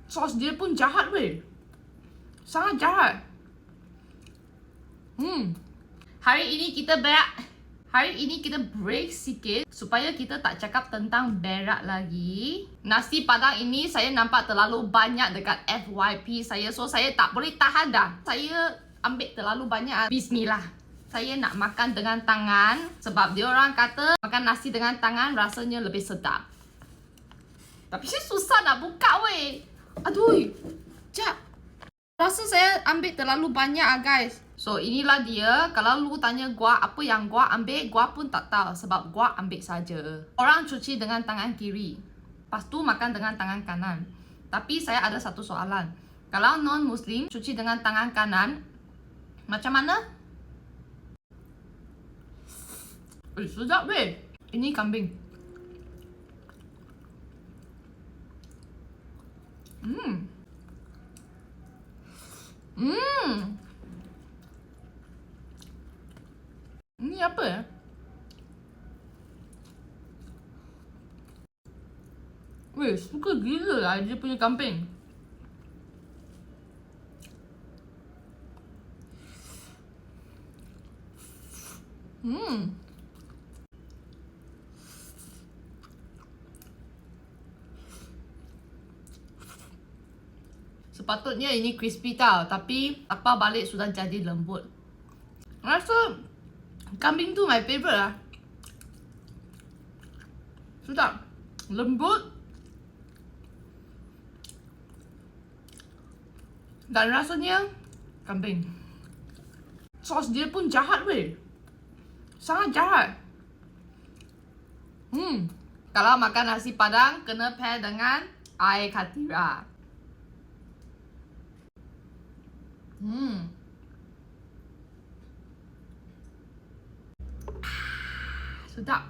Sos dia pun jahat weh. Sangat jahat. Hari ini kita break sikit supaya kita tak cakap tentang berak lagi. Nasi padang ini saya nampak terlalu banyak dekat FYP saya. So saya tak boleh tahan dah. Saya ambil terlalu banyak. Bismillah. Saya nak makan dengan tangan sebab dia orang kata makan nasi dengan tangan rasanya lebih sedap. Tapi saya susah nak buka weh. Aduh. Jap. Rasa saya ambil terlalu banyak guys. So inilah dia. Kalau lu tanya gua apa yang gua ambil, gua pun tak tahu sebab gua ambil saja. Orang cuci dengan tangan kiri, lepas tu makan dengan tangan kanan. Tapi saya ada satu soalan. Kalau non-Muslim cuci dengan tangan kanan, macam mana? Sedap weh. Ini kambing. Ini apa ya? Weh, suka gila lah dia punya kambing. Sepatutnya ini crispy tau, tapi apa balik sudah jadi lembut. Rasa kambing tu my favourite lah. Sedap, lembut dan rasanya kambing. Sos dia pun jahat weh. Sangat jahat. Kalau makan nasi padang kena pair dengan air katira. Sedap.